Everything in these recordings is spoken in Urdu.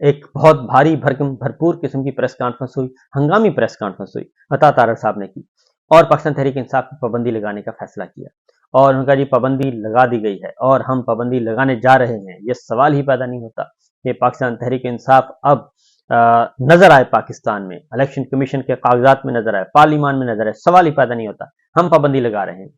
ایک بہت بھاری بھرپور قسم کی پریس کانفرنس ہوئی، ہنگامی پریس کانفرنس ہوئی عطا تارڑ صاحب نے کی اور پاکستان تحریک انصاف کی پابندی لگانے کا فیصلہ کیا اور ان کا جی پابندی لگا دی گئی ہے اور ہم پابندی لگانے جا رہے ہیں۔ یہ سوال ہی پیدا نہیں ہوتا کہ پاکستان تحریک انصاف اب نظر آئے پاکستان میں، الیکشن کمیشن کے کاغذات میں نظر آئے، پارلیمان میں نظر آئے، سوال ہی پیدا نہیں ہوتا، ہم پابندی لگا رہے ہیں۔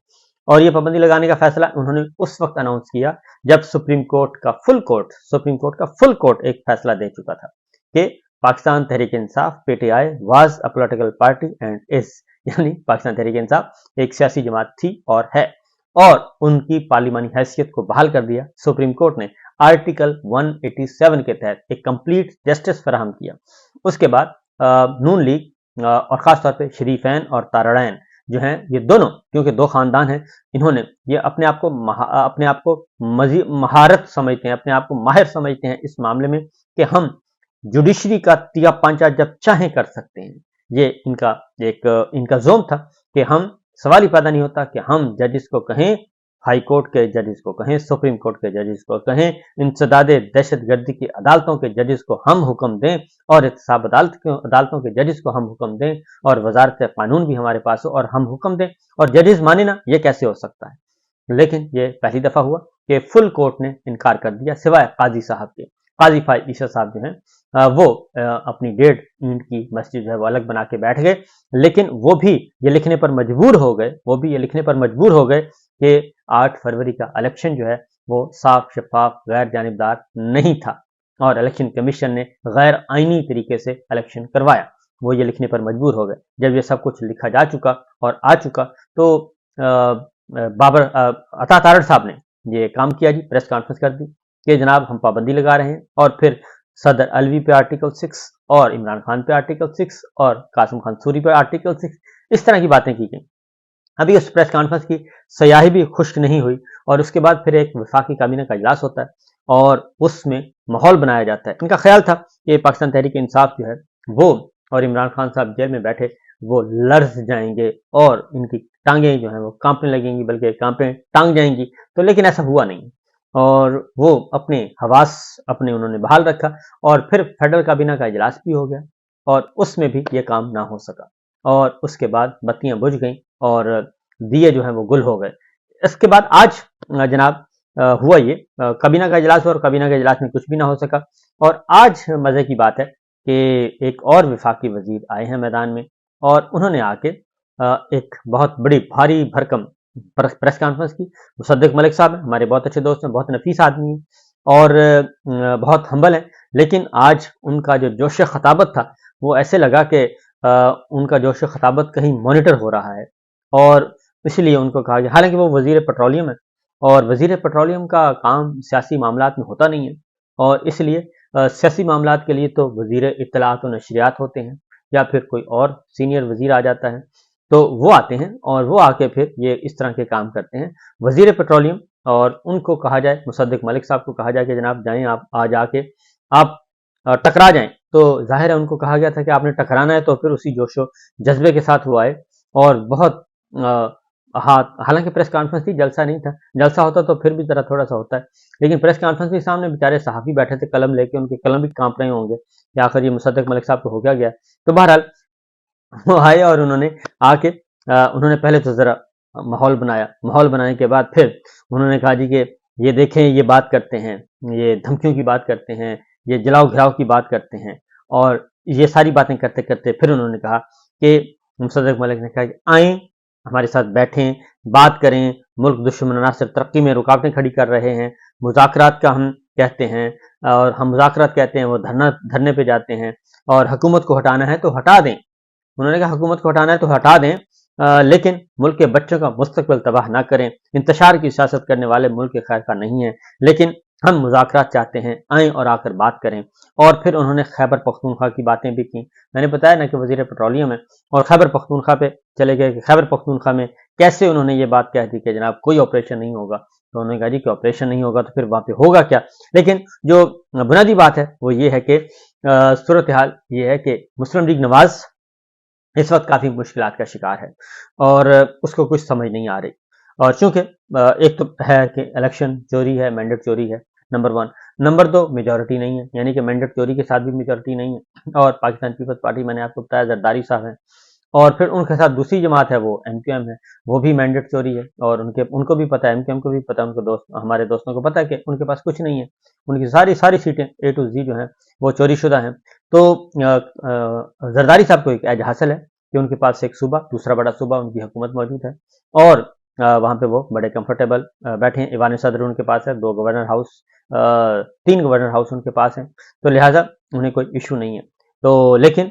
اور یہ پابندی لگانے کا فیصلہ انہوں نے اس وقت اناؤنس کیا جب سپریم کورٹ کا فل کورٹ ایک فیصلہ دے چکا تھا کہ Pakistan Tehreek Insaf P T I was a political party and is, یعنی پاکستان تحریک انصاف ایک سیاسی جماعت تھی اور ہے، اور ان کی پارلیمانی حیثیت کو بحال کر دیا سپریم کورٹ نے آرٹیکل 187 کے تحت ایک کمپلیٹ جسٹس فراہم کیا۔ اس کے بعد نون لیگ اور خاص طور پہ شریفین اور تارڑین جو ہیں، یہ دونوں کیونکہ دو خاندان ہیں، انہوں نے یہ اپنے آپ کو مزید مہارت سمجھتے ہیں، اپنے آپ کو ماہر سمجھتے ہیں اس معاملے میں کہ ہم جوڈیشری کا تیا پانچا جب چاہیں کر سکتے ہیں۔ یہ ان کا زوم تھا کہ ہم سوال ہی پیدا نہیں ہوتا کہ ہم ججز کو کہیں، ہائی کورٹ کے ججز کو کہیں، سپریم کورٹ کے ججز کو کہیں، انسداد دہشت گردی کی عدالتوں کے ججز کو ہم حکم دیں اور احتساب عدالتوں کے ججز کو ہم حکم دیں اور وزارت قانون بھی ہمارے پاس ہو اور ہم حکم دیں اور ججز مانے نا، یہ کیسے ہو سکتا ہے؟ لیکن یہ پہلی دفعہ ہوا کہ فل کورٹ نے انکار کر دیا سوائے قاضی صاحب کے۔ قاضی فائز عیسیٰ صاحب جو ہیں وہ اپنی 1.5 اینٹ کی مسجد جو ہے وہ الگ بنا کے بیٹھ گئے، لیکن وہ بھی یہ لکھنے پر مجبور ہو گئے کہ 8 فروری کا الیکشن جو ہے وہ صاف، شفاف، غیر جانبدار نہیں تھا اور الیکشن کمیشن نے غیر آئینی طریقے سے الیکشن کروایا۔ وہ یہ لکھنے پر مجبور ہو گئے۔ جب یہ سب کچھ لکھا جا چکا اور آ چکا تو عطا تارڑ صاحب نے یہ کام کیا جی، پریس کانفرنس کر دی کہ جناب ہم پابندی لگا رہے ہیں، اور پھر صدر الوی پہ آرٹیکل 6 اور عمران خان پہ آرٹیکل 6 اور قاسم خان سوری پہ آرٹیکل 6، اس طرح کی باتیں کی گئیں۔ ابھی اس پریس کانفرنس کی سیاہی بھی خشک نہیں ہوئی اور اس کے بعد پھر ایک وفاقی کابینہ کا اجلاس ہوتا ہے اور اس میں ماحول بنایا جاتا ہے۔ ان کا خیال تھا کہ پاکستان تحریک انصاف جو ہے وہ اور عمران خان صاحب جیل میں بیٹھے وہ لرز جائیں گے اور ان کی ٹانگیں جو ہیں وہ کانپنے لگیں گی، بلکہ ٹانگ جائیں گی، تو لیکن ایسا ہوا نہیں اور وہ اپنے حواس انہوں نے بحال رکھا اور پھر فیڈرل کابینہ کا اجلاس بھی ہو گیا اور اس میں بھی یہ کام نہ ہو سکا اور اس کے بعد بتیاں بجھ گئیں اور دیے جو ہیں وہ گل ہو گئے۔ اس کے بعد آج جناب ہوا یہ کابینہ کا اجلاس ہوا اور کابینہ کے اجلاس میں کچھ بھی نہ ہو سکا، اور آج مزے کی بات ہے کہ ایک اور وفاقی وزیر آئے ہیں میدان میں اور انہوں نے آ کے ایک بہت بڑی بھاری بھرکم پریس کانفرنس کی۔ مصدق ملک صاحب ہمارے بہت اچھے دوست ہیں، بہت نفیس آدمی ہیں اور بہت ہمبل ہیں، لیکن آج ان کا جو جوش خطابت تھا وہ ایسے لگا کہ ان کا جوش خطابت کہیں مانیٹر ہو رہا ہے، اور اسی لیے ان کو کہا گیا، حالانکہ وہ وزیر پیٹرولیم ہے اور وزیر پیٹرولیم کا کام سیاسی معاملات میں ہوتا نہیں ہے، اور اس لیے سیاسی معاملات کے لیے تو وزیر اطلاعات و نشریات ہوتے ہیں یا پھر کوئی اور سینئر وزیر آ جاتا ہے، تو وہ آتے ہیں اور وہ آ کے پھر یہ اس طرح کے کام کرتے ہیں۔ وزیر پیٹرولیم اور ان کو کہا جائے، مصدق ملک صاحب کو کہا جائے کہ جناب جائیں آپ آج آ کے آپ ٹکرا جائیں، تو ظاہر ہے ان کو کہا گیا تھا کہ آپ نے ٹکرانا ہے، تو پھر اسی جوش و جذبے کے ساتھ وہ آئے اور بہت حالانکہ پریس کانفرنس تھی، جلسہ نہیں تھا، جلسہ ہوتا تو پھر بھی ذرا تھوڑا سا ہوتا ہے، لیکن پریس کانفرنس کے سامنے بیچارے صحافی بیٹھے تھے قلم لے کے، ان کے قلم بھی کانپ رہے ہوں گے کہ آخر یہ مصدق ملک صاحب کو ہو گیا۔ تو بہرحال وہ آئے اور انہوں نے آ کے انہوں نے پہلے تو ذرا ماحول بنایا، ماحول بنانے کے بعد پھر انہوں نے کہا جی کہ یہ دیکھیں یہ بات کرتے ہیں، یہ دھمکیوں کی بات کرتے ہیں، یہ جلاؤ گھراؤ کی بات کرتے ہیں، اور یہ ساری باتیں کرتے کرتے پھر انہوں نے کہا کہ مصدق ملک نے کہا کہ آئیں ہمارے ساتھ بیٹھیں، بات کریں، ملک دشمن عناصر ترقی میں رکاوٹیں کھڑی کر رہے ہیں، مذاکرات کا ہم کہتے ہیں اور ہم مذاکرات کہتے ہیں، وہ دھرنے پہ جاتے ہیں، اور حکومت کو ہٹانا ہے تو ہٹا دیں۔ انہوں نے کہا حکومت کو ہٹانا ہے تو ہٹا دیں، لیکن ملک کے بچوں کا مستقبل تباہ نہ کریں۔ انتشار کی سیاست کرنے والے ملک کے خیر کا نہیں ہیں، لیکن ہم مذاکرات چاہتے ہیں، آئیں اور آ کر بات کریں۔ اور پھر انہوں نے خیبر پختونخوا کی باتیں بھی کی۔ میں نے بتایا نا کہ وزیر پیٹرولیم ہے، اور خیبر پختونخوا پہ چلے گئے کہ خیبر پختونخوا میں کیسے انہوں نے یہ بات کہہ دی کہ جناب کوئی آپریشن نہیں ہوگا۔ تو انہوں نے کہا جی کہ آپریشن نہیں ہوگا تو پھر وہاں پہ ہوگا کیا؟ لیکن جو بنیادی بات ہے وہ یہ ہے کہ صورتحال یہ ہے کہ مسلم لیگ نواز اس وقت کافی مشکلات کا شکار ہے اور اس کو کچھ سمجھ نہیں آ رہی، اور چونکہ ایک تو ہے کہ الیکشن چوری ہے، مینڈیٹ چوری ہے نمبر 1، نمبر 2 میجورٹی نہیں ہے، یعنی کہ مینڈیٹ چوری کے ساتھ بھی میجورٹی نہیں ہے، اور پاکستان پیپلز پارٹی میں نے آپ کو بتایا زرداری صاحب ہیں، اور پھر ان کے ساتھ دوسری جماعت ہے وہ ایم کیو ایم ہے، وہ بھی مینڈیٹ چوری ہے، اور ان کو بھی پتہ ہے، ایم کیو ایم کو بھی پتہ ہے، ان کو ہمارے دوستوں کو پتہ ہے کہ ان کے پاس کچھ نہیں ہے، ان کی ساری سیٹیں اے ٹو زی جو ہیں وہ چوری شدہ ہیں۔ تو زرداری صاحب کو ایک ایج حاصل ہے کہ ان کے پاس ایک صوبہ، دوسرا بڑا صوبہ ان کی حکومت موجود ہے، اور وہاں پہ وہ بڑے کمفرٹیبل بیٹھے ہیں، ایوان صدر ان کے پاس ہے، 2 گورنر ہاؤس 3 گورنر ہاؤس ان کے پاس ہیں، تو لہٰذا انہیں کوئی ایشو نہیں ہے۔ تو لیکن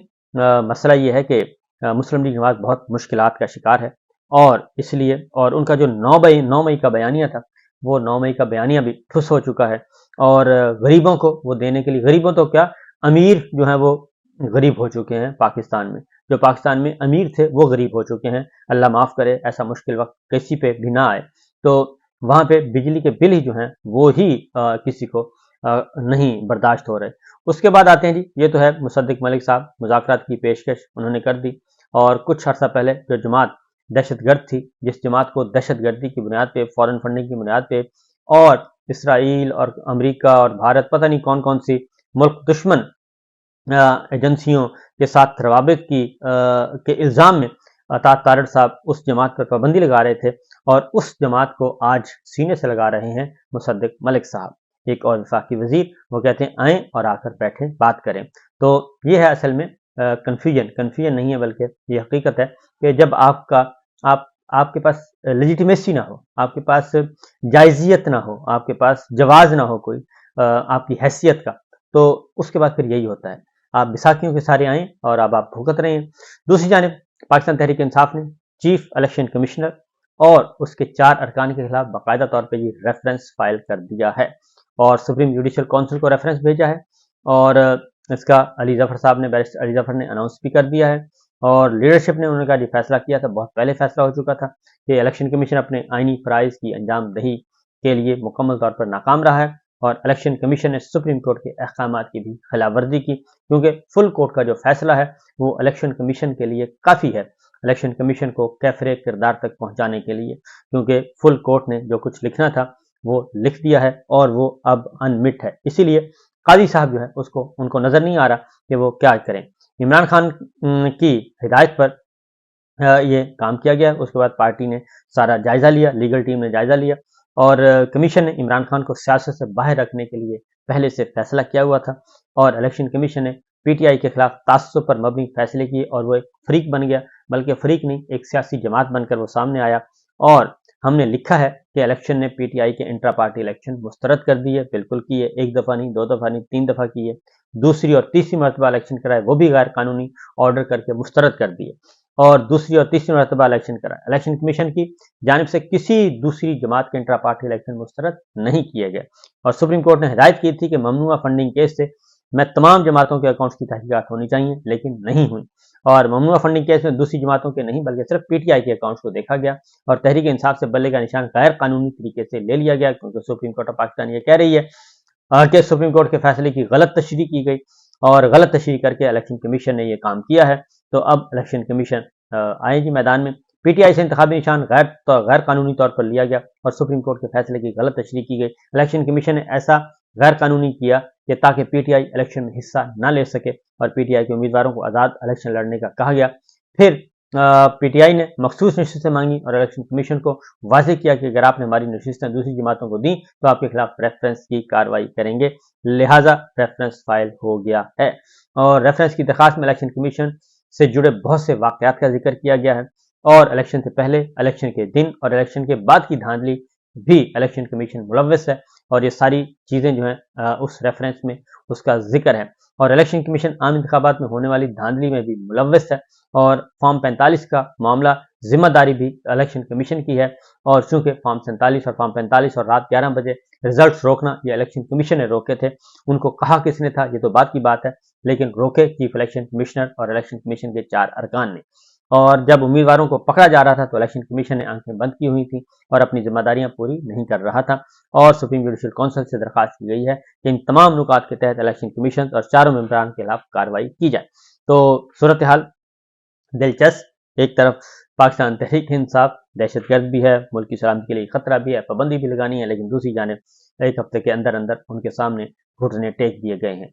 مسئلہ یہ ہے کہ مسلم لیگ نواز بہت مشکلات کا شکار ہے، اور اس لیے اور ان کا جو 9 مئی کا بیانیہ تھا، وہ 9 مئی کا بیانیہ بھی ٹھس ہو چکا ہے، اور غریبوں کو وہ دینے کے لیے، غریبوں تو کیا، امیر جو ہیں وہ غریب ہو چکے ہیں پاکستان میں، جو پاکستان میں امیر تھے وہ غریب ہو چکے ہیں، اللہ معاف کرے ایسا مشکل وقت کسی پہ بھی نہ آئے۔ تو وہاں پہ بجلی کے بل ہی جو ہیں وہ ہی کسی کو نہیں برداشت ہو رہے۔ اس کے بعد آتے ہیں جی، یہ تو ہے مصدق ملک صاحب، مذاکرات کی پیشکش انہوں نے کر دی، اور کچھ عرصہ پہلے جو جماعت دہشت گرد تھی، جس جماعت کو دہشت گردی کی بنیاد پہ، فورن فنڈنگ کی بنیاد پہ، اور اسرائیل اور امریکہ اور بھارت، پتہ نہیں کون کون سی ملک دشمن ایجنسیوں کے ساتھ روابط کے الزام میں اطاعت تارڑ صاحب اس جماعت پر پابندی لگا رہے تھے، اور اس جماعت کو آج سینے سے لگا رہے ہیں مصدق ملک صاحب، ایک اور وفاقی وزیر، وہ کہتے ہیں آئیں اور آ کر بیٹھیں بات کریں۔ تو یہ ہے اصل میں کنفیوژن نہیں ہے، بلکہ یہ حقیقت ہے کہ جب آپ کے پاس لیجیٹیمیسی نہ ہو، آپ کے پاس جائزیت نہ ہو، آپ کے پاس جواز نہ ہو کوئی آپ کی حیثیت کا، تو اس کے بعد پھر یہی ہوتا ہے، آپ بیساکھیوں کے سارے آئیں اور اب آپ بھگت رہے ہیں۔ دوسری جانب پاکستان تحریک انصاف نے چیف الیکشن کمشنر اور اس کے 4 ارکان کے خلاف باقاعدہ طور پہ یہ ریفرنس فائل کر دیا ہے، اور سپریم جوڈیشل کونسل کو ریفرنس بھیجا ہے، اور اس کا علی ظفر صاحب نے، بیرسٹر علی ظفر نے اناؤنس بھی کر دیا ہے، اور لیڈرشپ نے انہوں نے جو فیصلہ کیا تھا، بہت پہلے فیصلہ ہو چکا تھا کہ الیکشن کمیشن اپنے آئینی فرائض کی انجام دہی کے لیے مکمل طور پر ناکام رہا ہے، اور الیکشن کمیشن نے سپریم کورٹ کے احکامات کی بھی خلاف ورزی کی، کیونکہ فل کورٹ کا جو فیصلہ ہے وہ الیکشن کمیشن کے لیے کافی ہے، الیکشن کمیشن کو کیفر کردار تک پہنچانے کے لیے، کیونکہ فل کورٹ نے جو کچھ لکھنا تھا وہ لکھ دیا ہے، اور وہ اب انمٹ ہے، اسی لیے قاضی صاحب جو ہے ان کو نظر نہیں آ رہا کہ وہ کیا کریں۔ عمران خان کی ہدایت پر یہ کام کیا گیا، اس کے بعد پارٹی نے سارا جائزہ لیا، لیگل ٹیم نے جائزہ لیا، اور کمیشن نے عمران خان کو سیاست سے باہر رکھنے کے لیے پہلے سے فیصلہ کیا ہوا تھا، اور الیکشن کمیشن نے پی ٹی آئی کے خلاف تعصب پر مبنی فیصلے کیے، اور وہ ایک فریق بن گیا، بلکہ فریق نہیں، ایک سیاسی جماعت بن کر وہ سامنے آیا، اور ہم نے لکھا ہے کہ الیکشن نے پی ٹی آئی کے انٹرا پارٹی الیکشن مسترد کر دیے، بالکل کیے، 1 دفعہ نہیں، 2 دفعہ نہیں، 3 دفعہ کیے، دوسری اور تیسری مرتبہ الیکشن کرائے، وہ بھی غیر قانونی آرڈر کر کے مسترد کر دیے، اور دوسری اور تیسری مرتبہ الیکشن کرائے، الیکشن کمیشن کی جانب سے کسی دوسری جماعت کے انٹرا پارٹی الیکشن مسترد نہیں کیے گئے، اور سپریم کورٹ نے ہدایت کی تھی کہ ممنوعہ فنڈنگ کیس سے میں تمام جماعتوں کے اکاؤنٹس کی تحقیقات ہونی چاہیے، لیکن نہیں ہوئی، اور ممنوعہ فنڈنگ کیس میں دوسری جماعتوں کے نہیں بلکہ صرف پی ٹی آئی کے اکاؤنٹس کو دیکھا گیا، اور تحریک انصاف سے بلے کا نشان غیر قانونی طریقے سے لے لیا گیا، کیونکہ سپریم کورٹ آف پاکستان یہ کہہ رہی ہے کہ سپریم کورٹ کے فیصلے کی غلط تشریح کی گئی، اور غلط تشریح کر کے الیکشن کمیشن نے یہ کام کیا ہے۔ تو اب الیکشن کمیشن آئے جی میدان میں، پی ٹی آئی سے انتخابی نشان غیر قانونی طور پر لیا گیا، اور سپریم کورٹ کے فیصلے کی غلط تشریح کی گئی، الیکشن کمیشن نے ایسا غیر قانونی کیا کہ تاکہ پی ٹی آئی الیکشن میں حصہ نہ لے سکے، اور پی ٹی آئی کے امیدواروں کو آزاد الیکشن لڑنے کا کہا گیا۔ پھر پی ٹی آئی نے مخصوص نشستیں مانگی، اور الیکشن کمیشن کو واضح کیا کہ اگر آپ نے ہماری نشستیں دوسری جماعتوں کو دیں تو آپ کے خلاف ریفرنس کی کارروائی کریں گے، لہٰذا ریفرنس فائل ہو گیا ہے، اور ریفرنس کی درخواست میں الیکشن کمیشن سے جڑے بہت سے واقعات کا ذکر کیا گیا ہے، اور الیکشن سے پہلے، الیکشن کے دن اور الیکشن کے بعد کی دھاندلی بھی الیکشن کمیشن ملوث ہے، اور یہ ساری چیزیں جو ہیں اس ریفرنس میں اس کا ذکر ہے، اور الیکشن کمیشن عام انتخابات میں ہونے والی دھاندلی میں بھی ملوث ہے، اور فارم 45 کا معاملہ ذمہ داری بھی الیکشن کمیشن کی ہے، اور چونکہ فارم 47 اور فارم 45 اور رات 11 بجے ریزلٹس روکنا یہ الیکشن کمیشن نے روکے تھے، ان کو کہا کس نے تھا یہ تو بات کی بات ہے، لیکن روکے چیف الیکشن کمشنر اور الیکشن کمیشن کے 4 ارکان نے، اور جب امیدواروں کو پکڑا جا رہا تھا تو الیکشن کمیشن نے آنکھیں بند کی ہوئی تھیں اور اپنی ذمہ داریاں پوری نہیں کر رہا تھا، اور سپریم جوڈیشل کونسل سے درخواست کی گئی ہے کہ ان تمام نکات کے تحت الیکشن کمیشن اور 4 ممبران کے خلاف کارروائی کی جائے۔ تو صورتحال دلچسپ، ایک طرف پاکستان تحریک انصاف دہشت گرد بھی ہے، ملک کی سلامتی کے لیے خطرہ بھی ہے، پابندی بھی لگانی ہے، لیکن دوسری جانب ایک ہفتے کے اندر اندر ان کے سامنے گھٹنے ٹیک دیے گئے ہیں۔